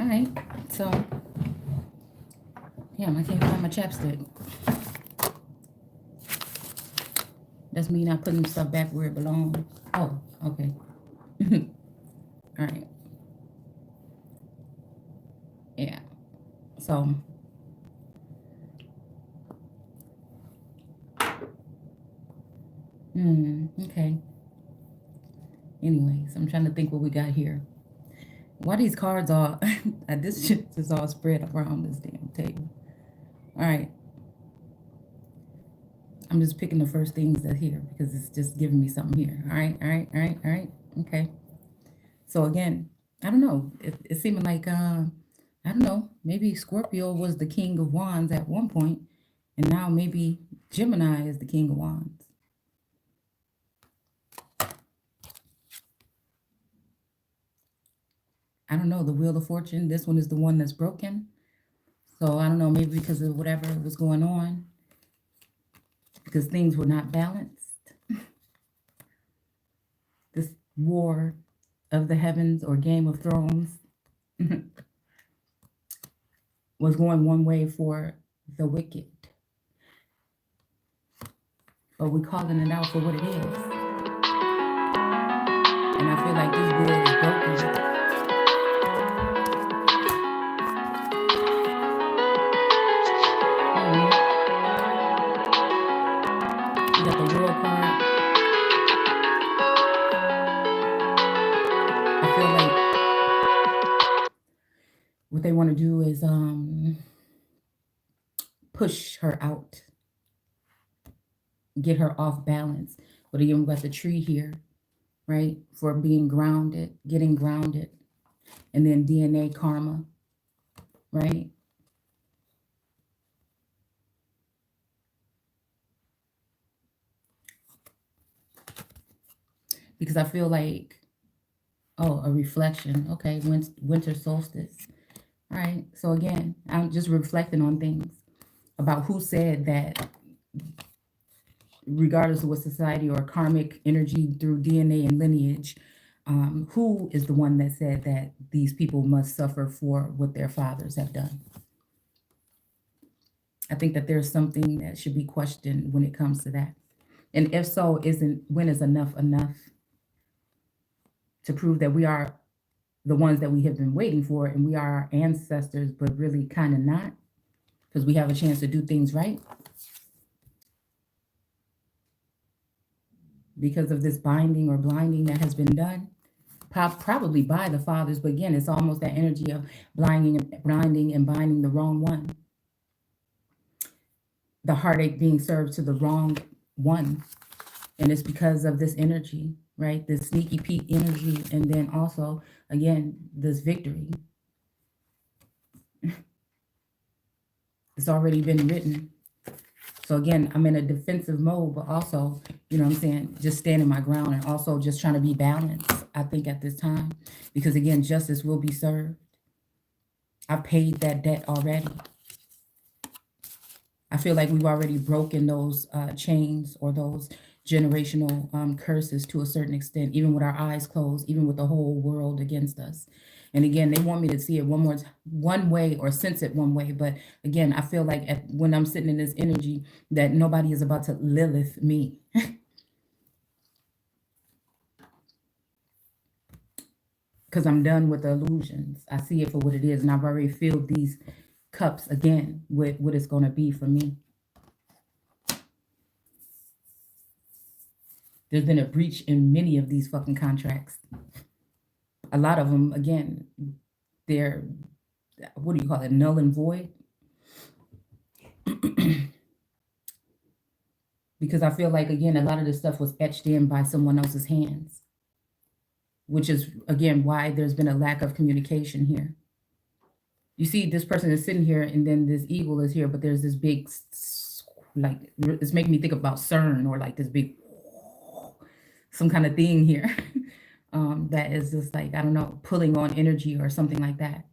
All right. So, damn, I can't find my chapstick. That's me not putting stuff back where it belongs. Oh, okay. All right. Yeah. So, okay. Anyways, I'm trying to think what we got here. Why these cards are this shit is all spread around this damn table. All right. I'm just picking the first things that's here because it's just giving me something here. All right, all right, all right, all right. Okay. So again, I don't know. It seemed like I don't know. Maybe Scorpio was the king of wands at one point, and now maybe Gemini is the king of wands. I don't know. The Wheel of Fortune. This one is the one that's broken. So I don't know. Maybe because of whatever was going on, because things were not balanced. This war of the heavens or Game of Thrones was going one way for the wicked. But we're calling it out for what it is. And I feel like this wheel is broken. You got the World card. I feel like what they want to do is push her out, get her off balance. But again, we got the tree here, right? For being grounded, getting grounded. And then DNA karma, right? Because I feel like, oh, a reflection. Okay, winter solstice. All right. So again, I'm just reflecting on things about who said that, regardless of what society or karmic energy through DNA and lineage, who is the one that said that these people must suffer for what their fathers have done? I think that there's something that should be questioned when it comes to that. And if so, when is enough to prove that we are the ones that we have been waiting for and we are our ancestors, but really kind of not, because we have a chance to do things right? Because of this binding or blinding that has been done, probably by the fathers. But again, it's almost that energy of blinding and binding the wrong one. The heartache being served to the wrong one. And it's because of this energy, right? This sneaky Pete energy. And then also, again, this victory. It's already been written. So again, I'm in a defensive mode, but also, you know what I'm saying, just standing my ground and also just trying to be balanced, I think, at this time. Because again, justice will be served. I paid that debt already. I feel like we've already broken those chains or those generational curses to a certain extent, even with our eyes closed, even with the whole world against us. And again, they want me to see it one way or sense it one way. But again, I feel like when I'm sitting in this energy that nobody is about to Lilith me. Because I'm done with the illusions. I see it for what it is. And I've already filled these cups again with what it's going to be for me. There's been a breach in many of these fucking contracts. A lot of them, again, they're, what do you call it, null and void? Because I feel like, again, a lot of this stuff was etched in by someone else's hands, which is, again, why there's been a lack of communication here. You see, this person is sitting here, and then this eagle is here, but there's this big, like, it's making me think about CERN or like this big, some kind of thing here that is just like, I don't know, pulling on energy or something like that,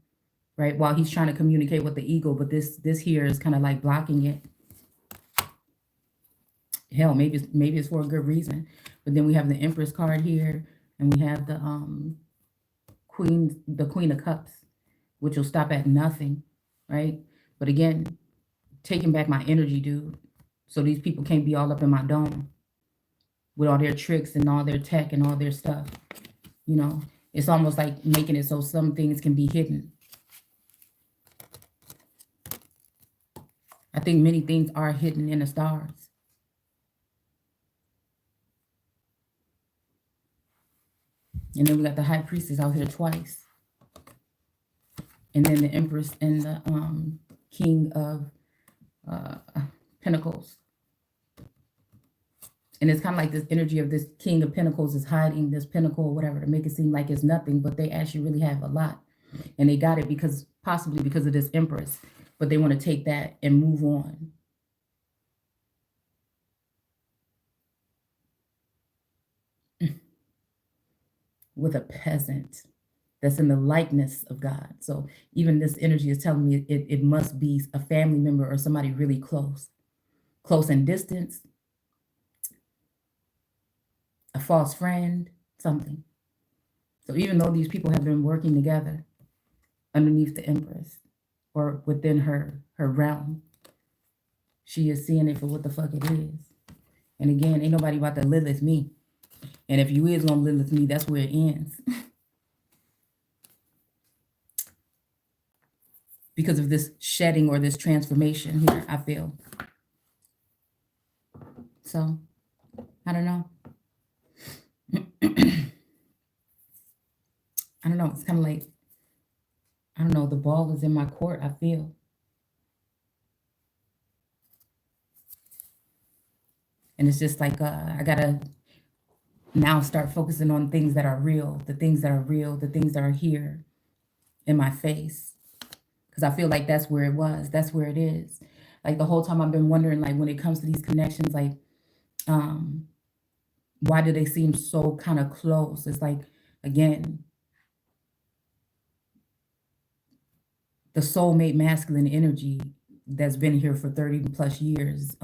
right? While he's trying to communicate with the eagle, but this here is kind of like blocking it. Hell, maybe it's for a good reason. But then we have the Empress card here, and we have the Queen of Cups. which will stop at nothing, right? But again, taking back my energy, dude. So these people can't be all up in my dome with all their tricks and all their tech and all their stuff. You know, it's almost like making it so some things can be hidden. I think many things are hidden in the stars. And then we got the high priestess out here twice. And then the empress and the king of pentacles. And it's kind of like this energy of this king of pentacles is hiding this pentacle or whatever to make it seem like it's nothing, but they actually really have a lot. And they got it because possibly because of this empress, but they want to take that and move on. With a peasant that's in the likeness of God. So even this energy is telling me it must be a family member or somebody really close in distance, a false friend, something. So even though these people have been working together underneath the empress or within her realm, she is seeing it for what the fuck it is. And again, ain't nobody about to Lilith me. And if you is gonna Lilith me, that's where it ends. Because of this shedding or this transformation here, I feel. So, I don't know. I don't know. It's kind of like, I don't know, the ball is in my court, I feel. And it's just like, I got to now start focusing on things that are real, the things that are real, the things that are here in my face. Because I feel like that's where it was. That's where it is. Like the whole time I've been wondering, like when it comes to these connections, like, why do they seem so kind of close? It's like, again, the soulmate masculine energy that's been here for 30 plus years.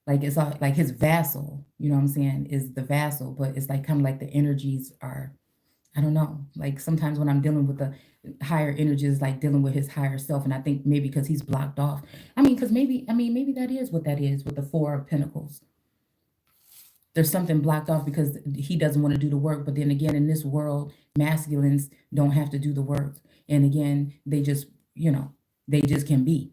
Like it's like his vassal, you know what I'm saying, is the vassal, but it's like kind of like the energies are, I don't know, like sometimes when I'm dealing with the higher energies, like dealing with his higher self, and I think maybe because he's blocked off. I mean, because maybe that is what that is with the Four of Pentacles. There's something blocked off because he doesn't want to do the work. But then again, in this world, masculines don't have to do the work. And again, they just, you know, they just can be.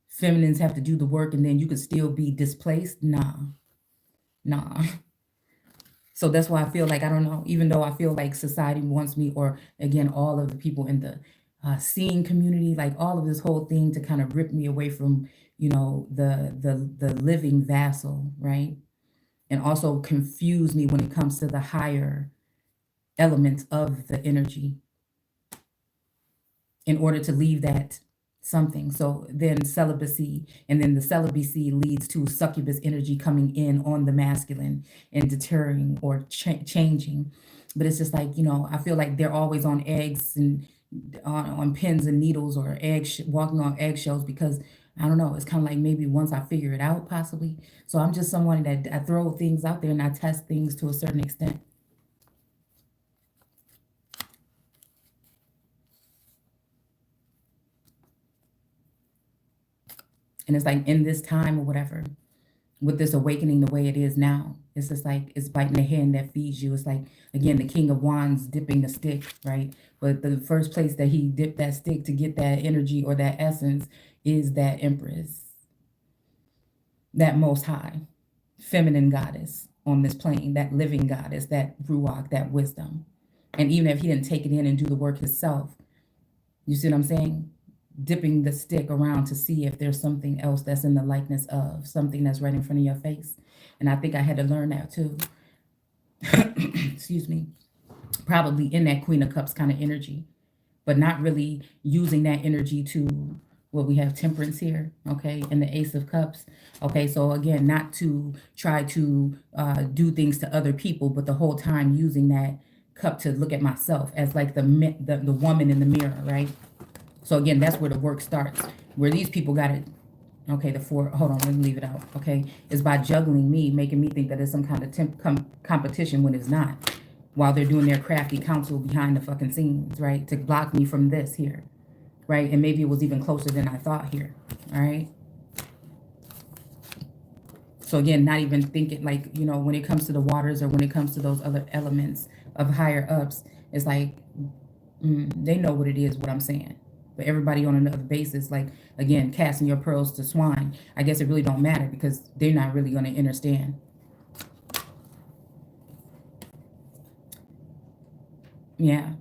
Feminines have to do the work and then you could still be displaced. Nah. So that's why I feel like, I don't know, even though I feel like society wants me, or again, all of the people in the seeing community, like all of this whole thing to kind of rip me away from, you know, the living vassal, right? And also confuse me when it comes to the higher elements of the energy in order to leave that something. So then celibacy, and then the celibacy leads to succubus energy coming in on the masculine and deterring or changing. But it's just like, you know, I feel like they're always on eggs and on pins and needles, or walking on eggshells, because I don't know, it's kind of like maybe once I figure it out, possibly. So I'm just someone that I throw things out there and I test things to a certain extent. And it's like in this time or whatever, with this awakening the way it is now, it's just like it's biting the hand that feeds you. It's like, again, the King of Wands dipping the stick, right? But the first place that he dipped that stick to get that energy or that essence is that Empress, that Most High, feminine goddess on this plane, that living goddess, that Ruach, that wisdom. And even if he didn't take it in and do the work himself, you see what I'm saying? Dipping the stick around to see if there's something else that's in the likeness of something that's right in front of your face. And I think I had to learn that too. Excuse me. Probably in that Queen of Cups kind of energy, but not really using that energy to, well, we have Temperance here, okay, and the Ace of Cups, okay. So again, not to try to do things to other people, but the whole time using that cup to look at myself as like the woman in the mirror, right? So again, that's where the work starts, where these people got it. Okay, the four, hold on, let me leave it out. Okay, it's by juggling me, making me think that it's some kind of competition when it's not. while they're doing their crafty counsel behind the fucking scenes, right? To block me from this here, right? And maybe it was even closer than I thought here, all right? So again, not even thinking like, you know, when it comes to the waters or when it comes to those other elements of higher ups, it's like, they know what it is, what I'm saying. But everybody on another basis, like, again, casting your pearls to swine, I guess it really don't matter because they're not really going to understand. Yeah.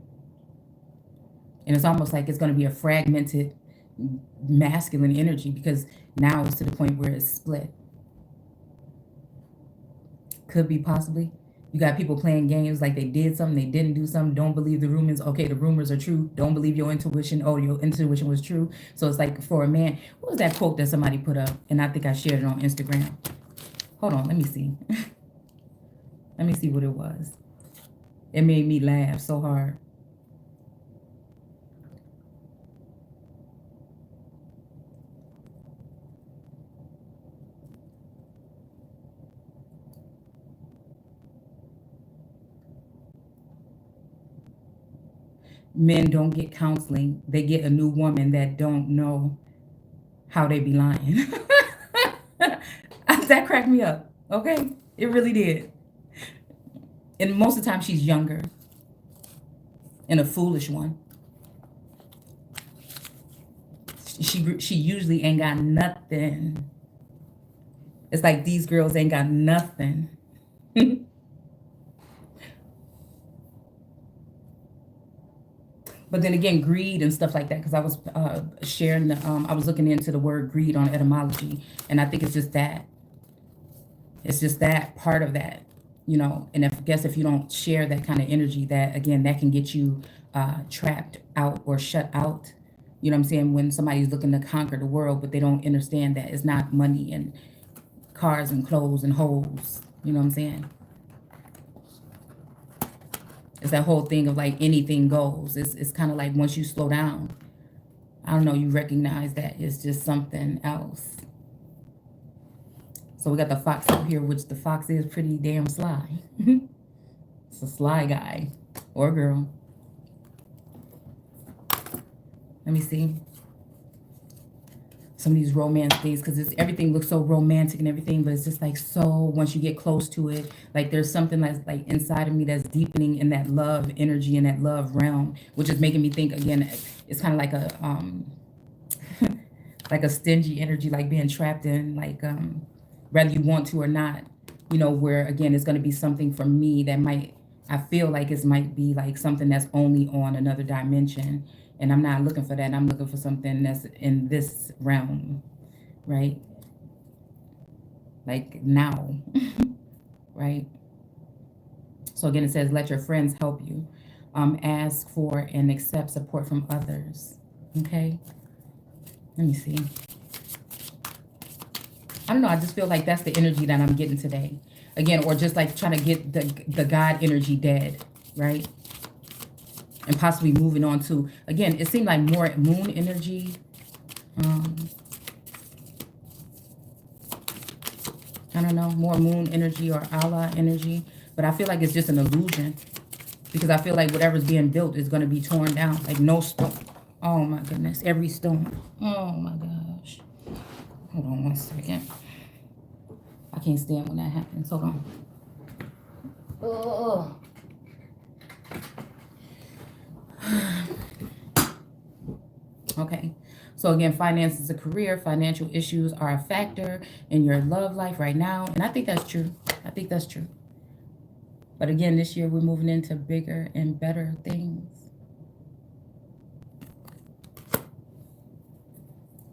And it's almost like it's going to be a fragmented masculine energy because now it's to the point where it's split. Could be possibly. You got people playing games like they did something, they didn't do something, don't believe the rumors. Okay, the rumors are true. Don't believe your intuition. Oh, your intuition was true. So it's like for a man, what was that quote that somebody put up? And I think I shared it on Instagram. Hold on, let me see. Let me see what it was. It made me laugh so hard. Men don't get counseling. They get a new woman that don't know how they be lying. That cracked me up. Okay, it really did. And most of the time she's younger and a foolish one. She usually ain't got nothing. It's like these girls ain't got nothing. But then again, greed and stuff like that, because I was sharing the, I was looking into the word greed on etymology, and I think it's just that. It's just that part of that, you know. And I guess if you don't share that kind of energy, that again, that can get you trapped out or shut out. You know what I'm saying? When somebody's looking to conquer the world, but they don't understand that it's not money and cars and clothes and hoes. You know what I'm saying? It's that whole thing of like anything goes. It's kind of like once you slow down, I don't know, you recognize that it's just something else. So we got the fox out here, which the fox is pretty damn sly. It's a sly guy or girl. Let me see. Some of these romance things, because everything looks so romantic and everything, but it's just like, so once you get close to it, like there's something that's like inside of me that's deepening in that love energy, in that love realm, which is making me think again, it's kind of like a like a stingy energy, like being trapped in, like whether you want to or not, you know, where again it's going to be something for me that might, I feel like it might be like something that's only on another dimension. And I'm not looking for that. I'm looking for something that's in this realm, right? Like now, right? So again, it says, let your friends help you. Ask for and accept support from others, okay? Let me see. I don't know. I just feel like that's the energy that I'm getting today. Again, or just like trying to get the God energy dead, right? And possibly moving on to, again, it seemed like more moon energy. I don't know, more moon energy or Allah energy. But I feel like it's just an illusion. Because I feel like whatever's being built is going to be torn down. Like no stone. Oh my goodness. Every stone. Oh my gosh. Hold on one second. I can't stand when that happens. Hold on. Oh. Okay. So again, finances, a career, financial issues are a factor in your love life right now. And I think that's true. I think that's true. But again, this year we're moving into bigger and better things.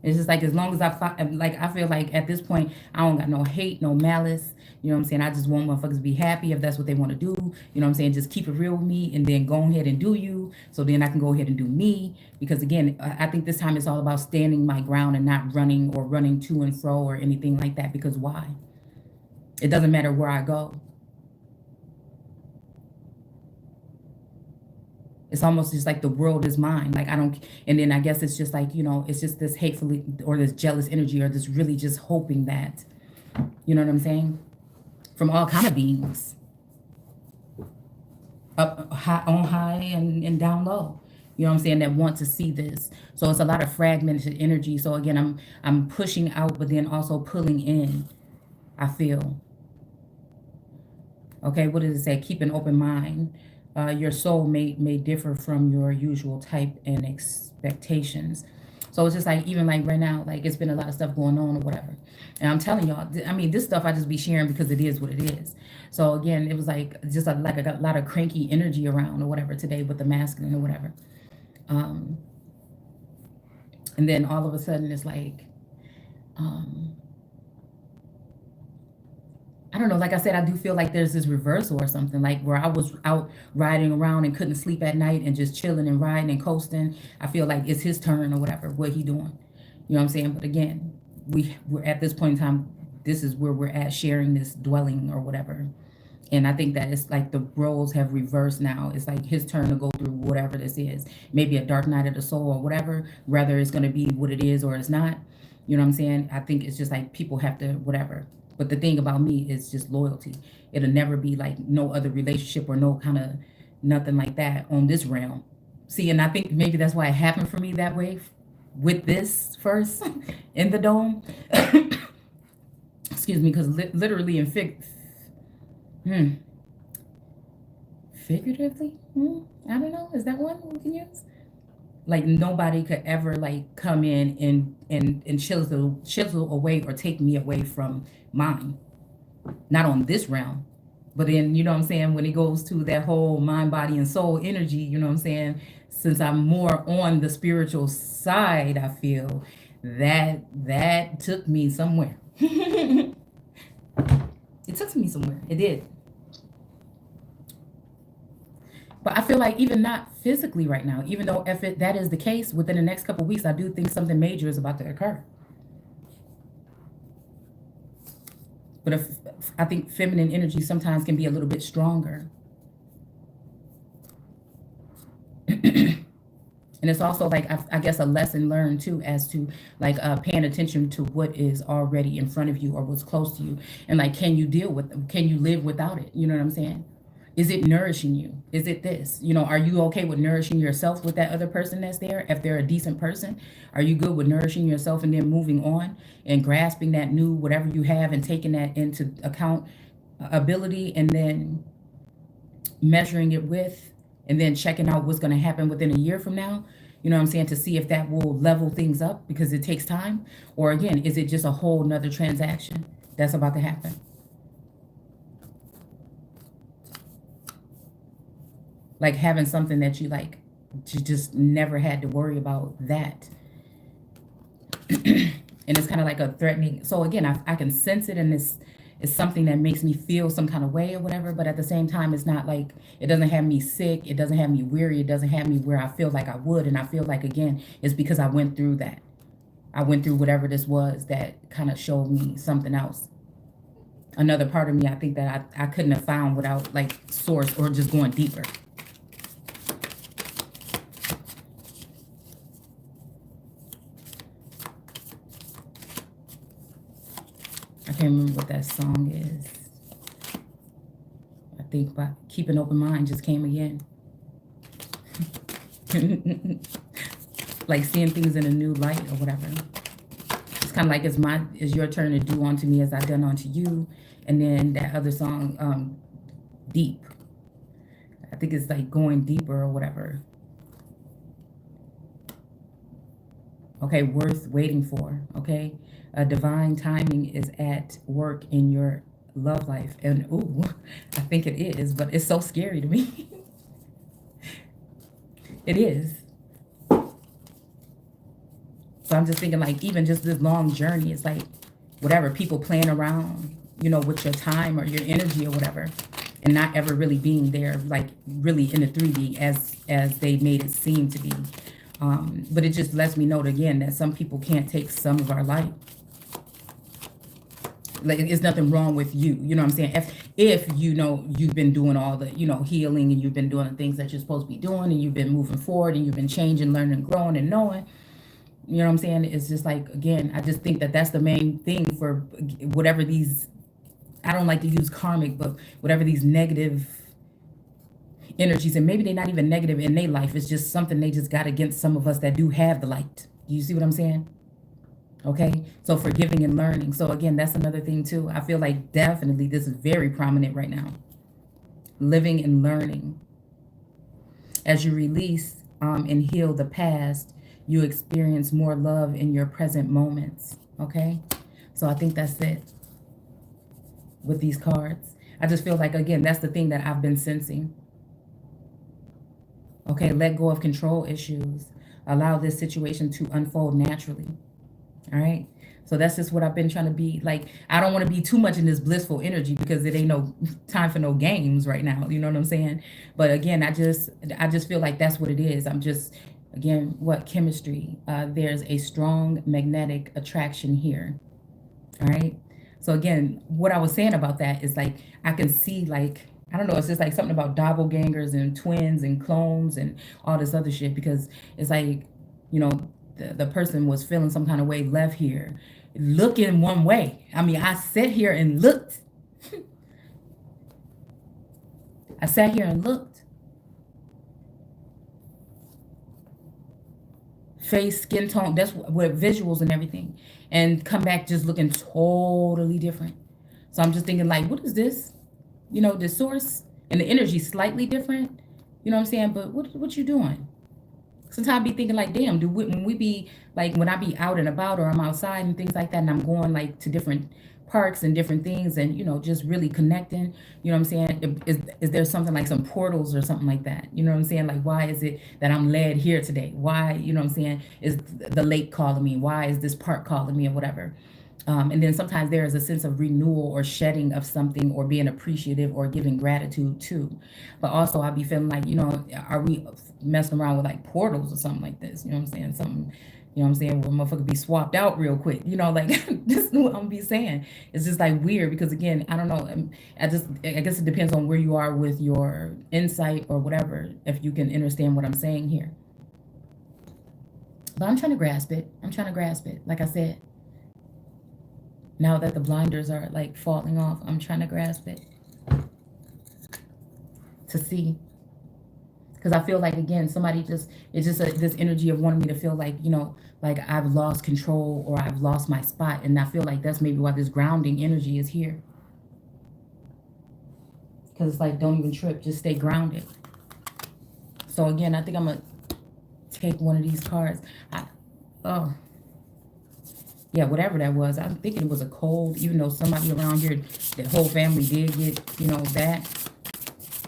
It's just like as long as I feel like at this point, I don't got no hate, no malice. You know what I'm saying? I just want motherfuckers to be happy if that's what they want to do. You know what I'm saying? Just keep it real with me and then go ahead and do you. So then I can go ahead and do me. Because again, I think this time it's all about standing my ground and not running or running to and fro or anything like that. Because why? It doesn't matter where I go. It's almost just like the world is mine. Like I don't, and then I guess it's just like, you know, it's just this hateful or this jealous energy or this really just hoping that, you know what I'm saying? From all kind of beings. up high, on high and down low. You know what I'm saying? That want to see this. So it's a lot of fragmented energy. So again, I'm pushing out, but then also pulling in. I feel. Okay, what does it say? Keep an open mind. Your soul may differ from your usual type and expectations. So it's just like even like right now, like it's been a lot of stuff going on or whatever. And I'm telling y'all, I mean, this stuff I just be sharing because it is what it is. So again, it was like just like a lot of cranky energy around or whatever today with the masculine or whatever. Um, and then all of a sudden it's like, um, I don't know, like I said, I do feel like there's this reversal or something, like where I was out riding around and couldn't sleep at night and just chilling and riding and coasting. I feel like it's his turn or whatever, what he doing. You know what I'm saying? But again, we're at this point in time, this is where we're at sharing this dwelling or whatever. And I think that it's like the roles have reversed now. It's like his turn to go through whatever this is. Maybe a dark night of the soul or whatever, whether it's gonna be what it is or it's not. You know what I'm saying? I think it's just like people have to whatever. But the thing about me is just loyalty. It'll never be like no other relationship or no kind of nothing like that on this realm. See, and I think maybe that's why it happened for me that way with this first in the dome. Excuse me, because literally and hmm, figuratively, I don't know. Is that one we can use? Like nobody could ever like come in and chisel away or take me away from mine. Not on this realm. But then, you know what I'm saying, when it goes to that whole mind, body, and soul energy, you know what I'm saying? Since I'm more on the spiritual side, I feel that took me somewhere. It took me somewhere. It did. But I feel like even not physically right now, even though if that is the case, within the next couple of weeks, I do think something major is about to occur. But if I think feminine energy sometimes can be a little bit stronger. And it's also like I guess a lesson learned too, as to like paying attention to what is already in front of you or what's close to you, and like can you deal with them? Can you live without it? You know what I'm saying? Is it nourishing you? Is it this? You know, are you okay with nourishing yourself with that other person that's there? If they're a decent person, are you good with nourishing yourself and then moving on and grasping that new whatever you have and taking that into account ability and then measuring it with and then checking out what's going to happen within a year from now? You know what I'm saying? To see if that will level things up because it takes time. Or again, is it just a whole nother transaction that's about to happen? Like having something that you like, you just never had to worry about that. And it's kind of like a threatening. So again, I can sense it, and it's something that makes me feel some kind of way or whatever. But at the same time, it's not like it doesn't have me sick. It doesn't have me weary. It doesn't have me where I feel like I would. And I feel like again, it's because I went through that. I went through whatever this was that kind of showed me something else. Another part of me, I think that I couldn't have found without like source or just going deeper. I can't remember what that song is. I think by Keep an Open Mind just came again. Like seeing things in a new light or whatever. It's kind of like it's your turn to do unto me as I've done unto you. And then that other song, Deep. I think it's like going deeper or whatever. Okay, worth waiting for. Okay, divine timing is at work in your love life. And ooh, I think it is, but it's so scary to me. It is. So I'm just thinking like even just this long journey, it's like whatever, people playing around, you know, with your time or your energy or whatever, and not ever really being there, like really in the 3D as they made it seem to be. But it just lets me know again that some people can't take some of our light. Like it's nothing wrong with you. You know what I'm saying? If you know you've been doing all the, you know, healing and you've been doing the things that you're supposed to be doing and you've been moving forward and you've been changing, learning, growing and knowing, you know what I'm saying? It's just like, again, I just think that that's the main thing for whatever these, I don't like to use karmic, but whatever these negative energies, and maybe they're not even negative in their life. It's just something they just got against some of us that do have the light. You see what I'm saying? Okay, so forgiving and learning. So again, that's another thing too. I feel like definitely this is very prominent right now. Living and learning. As you release and heal the past, you experience more love in your present moments. Okay, so I think that's it with these cards. I just feel like, again, that's the thing that I've been sensing. Okay, let go of control issues. Allow this situation to unfold naturally. All right. So that's just what I've been trying to be like. I don't want to be too much in this blissful energy because it ain't no time for no games right now. You know what I'm saying? But again, I just feel like that's what it is. I'm just, again, what chemistry? There's a strong magnetic attraction here. All right. So again, what I was saying about that is like, I can see like, I don't know, it's just like something about doppelgangers and twins and clones and all this other shit, because it's like, you know, the person was feeling some kind of way, left here, looking one way. I mean, I sat here and looked. I sat here and looked. Face, skin tone, that's what visuals and everything. And come back just looking totally different. So I'm just thinking like, what is this? You know, the source and the energy slightly different. You know what I'm saying? But what you doing? Sometimes I be thinking like, damn, when we be like, when I be out and about or I'm outside and things like that, and I'm going like to different parks and different things, and you know, just really connecting. You know what I'm saying? Is there something like some portals or something like that? You know what I'm saying? Like, why is it that I'm led here today? Why, you know what I'm saying? Is the lake calling me? Why is this park calling me or whatever? And then sometimes there is a sense of renewal or shedding of something or being appreciative or giving gratitude too. But also I'll be feeling like, you know, are we messing around with like portals or something like this? You know what I'm saying? Something, you know what I'm saying? Where motherfucker be swapped out real quick. You know, like this is what I'm be saying. It's just like weird because again, I don't know. I guess it depends on where you are with your insight or whatever, if you can understand what I'm saying here. But I'm trying to grasp it. I'm trying to grasp it. Like I said, now that the blinders are like falling off, I'm trying to grasp it to see. Because I feel like, again, somebody just, it's just this energy of wanting me to feel like, you know, like I've lost control or I've lost my spot. And I feel like that's maybe why this grounding energy is here. Because it's like, don't even trip, just stay grounded. So again, I think I'm going to take one of these cards. Oh. Yeah, whatever that was. I'm thinking it was a cold, even though somebody around here, the whole family did get, you know, that,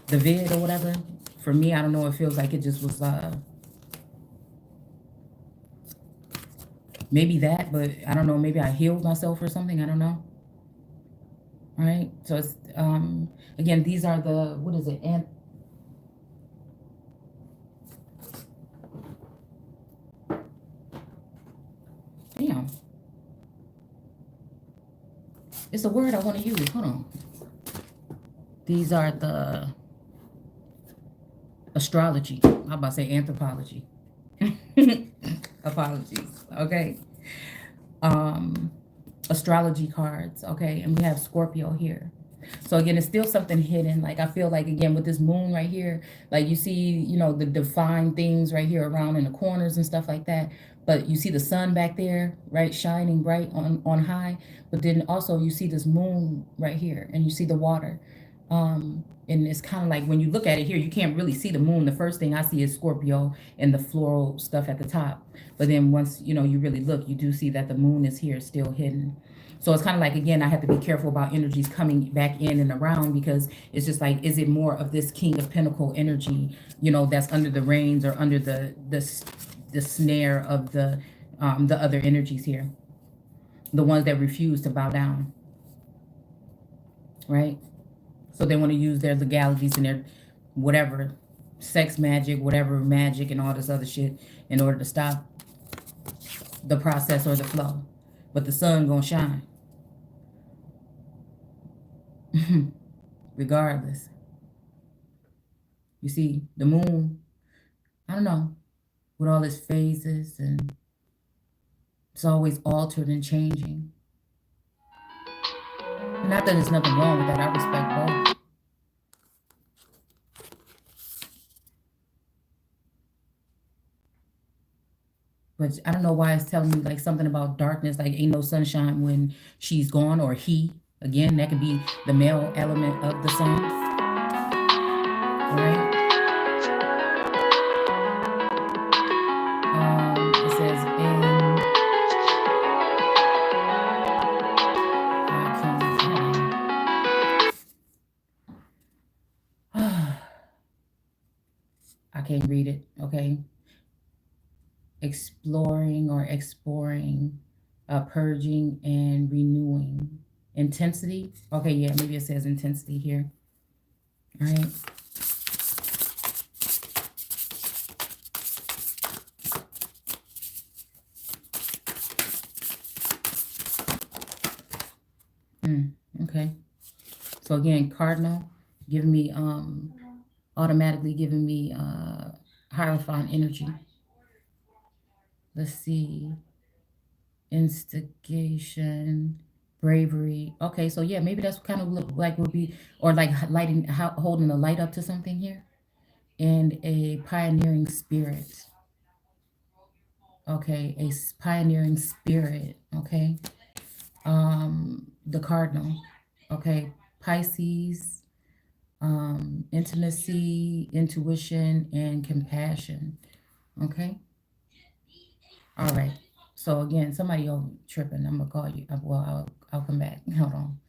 the vid or whatever. For me, I don't know, it feels like it just was, maybe that, but I don't know, maybe I healed myself or something, I don't know. All right, so it's, again, these are the, what is it, damn. It's a word I want to use. Hold on. These are the astrology. I'm about to say anthropology. Apologies. Okay. Astrology cards. Okay. And we have Scorpio here. So again, it's still something hidden. Like I feel like, again, with this moon right here, like you see, you know, the defined things right here around in the corners and stuff like that. But you see the sun back there, right, shining bright on high. But then also you see this moon right here, and you see the water. And it's kind of like when you look at it here, you can't really see the moon. The first thing I see is Scorpio and the floral stuff at the top. But then once, you know, you really look, you do see that the moon is here still hidden. So it's kind of like, again, I have to be careful about energies coming back in and around, because it's just like, is it more of this King of Pentacle energy, you know, that's under the reins or under the snare of the other energies here, the ones that refuse to bow down, right? So they want to use their legalities and their whatever, sex magic, whatever magic and all this other shit in order to stop the process or the flow. But the sun gonna shine. Regardless. You see, the moon, I don't know, with all its phases, and it's always altered and changing. Not that there's nothing wrong with that. I respect both. but I don't know why it's telling me like something about darkness, like ain't no sunshine when she's gone, or he. Again, that could be the male element of the song. All right. It says in. I can't read it. Okay. Exploring or exploring, purging and renewing. Intensity. Okay, yeah, maybe it says intensity here. All right. Okay. So again, cardinal giving me automatically giving me Hierophant energy. Let's see. Instigation, bravery. Okay, so yeah, maybe that's kind of look like would be, or like lighting, holding the light up to something here, and a pioneering spirit. Okay, a pioneering spirit. Okay, the cardinal. Okay, Pisces, intimacy, intuition, and compassion. Okay. All right. So again, somebody else tripping. I'm gonna call you. Well, I'll come back. Hold on.